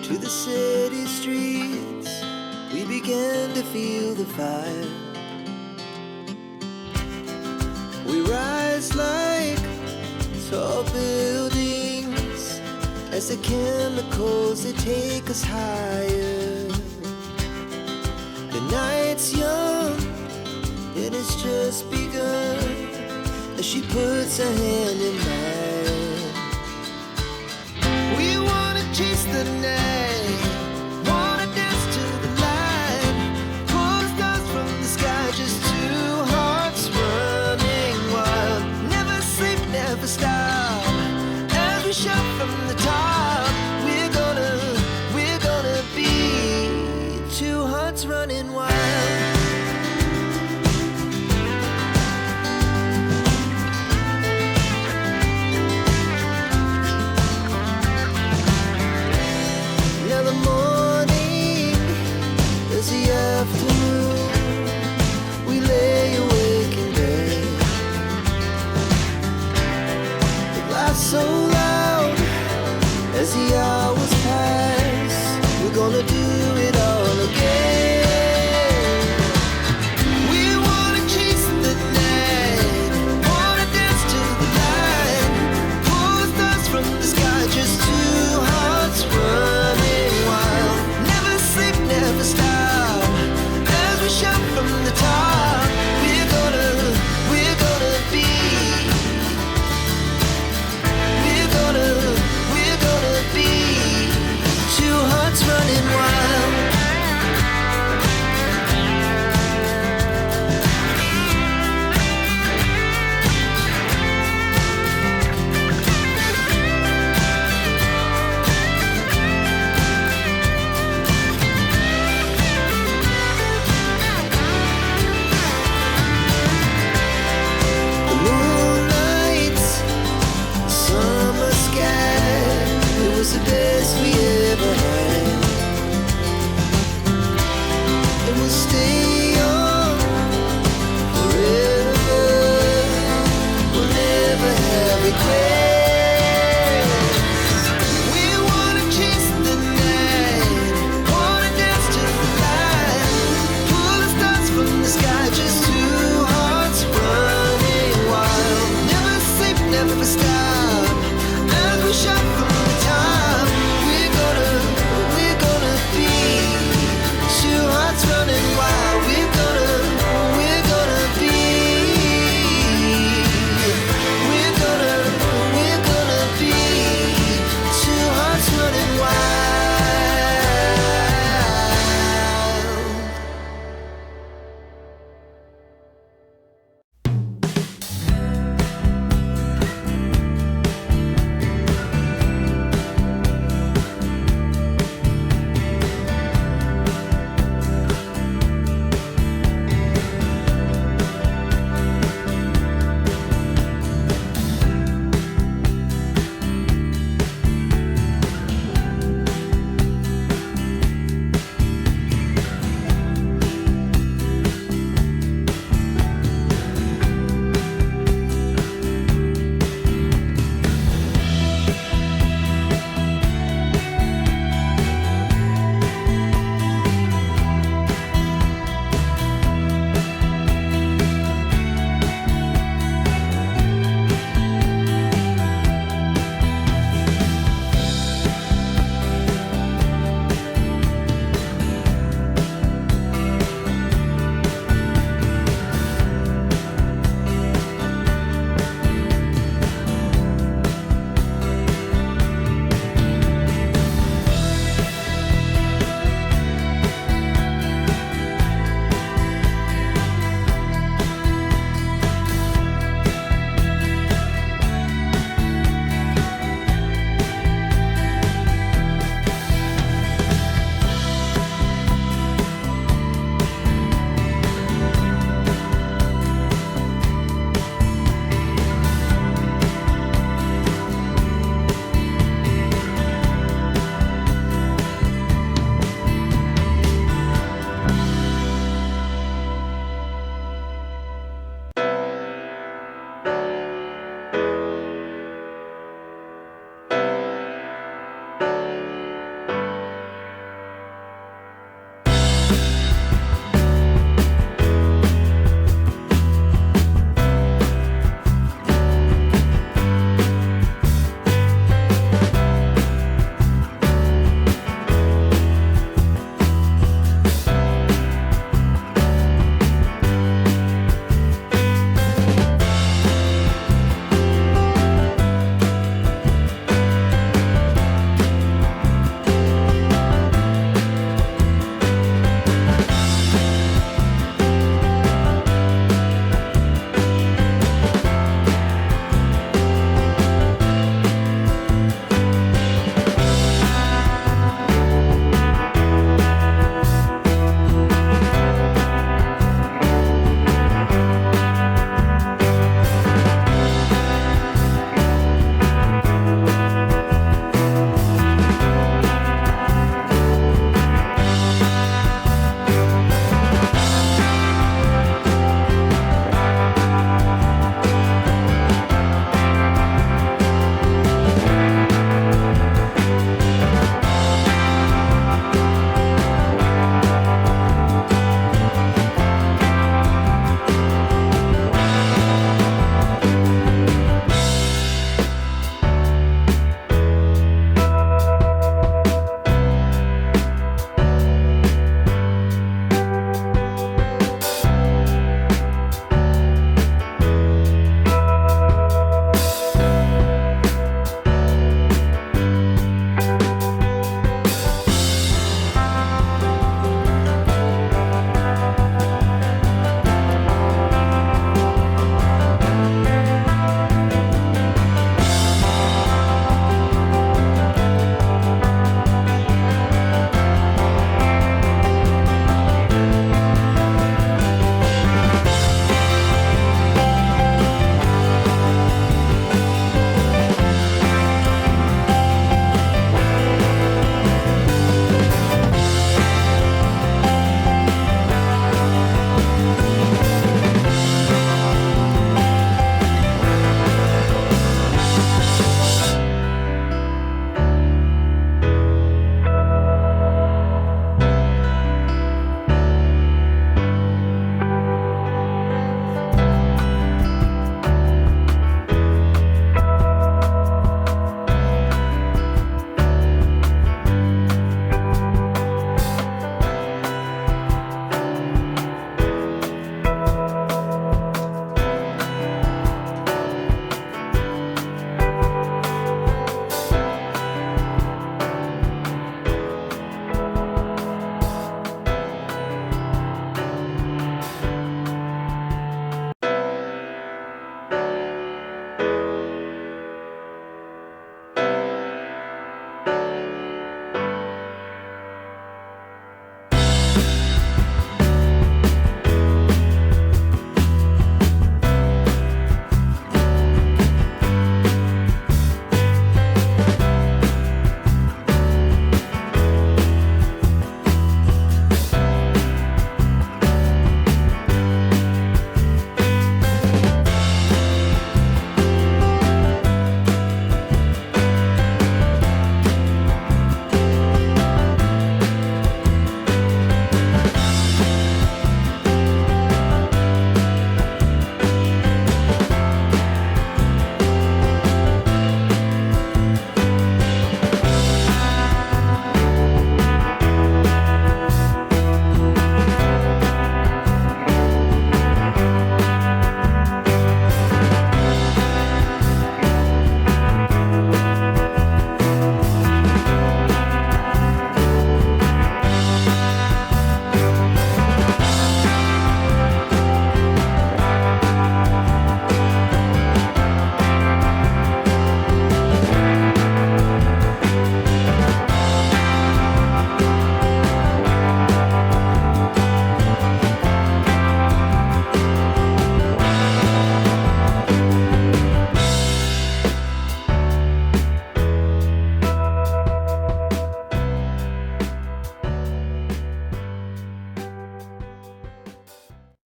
to the city streets, we began to feel the fire. We rise like tall buildings as the chemicals, they take us higher. The night's young and it's just begun as she puts her hand in mine. We wanna chase the night, wanna dance to the light, pull the stars from the sky, just two hearts running wild. Never sleep, never stop, as we shout from the top. We're gonna be two hearts running wild. We lay awake in bed. It laughs so loud as the hours pass. We're gonna do it all again. We wanna chase the night, wanna dance to the light, pull the stars from the sky, just two hearts running wild. Never sleep, never stop, we shout from the top. We're gonna be. We're gonna be two hearts running wild. The best we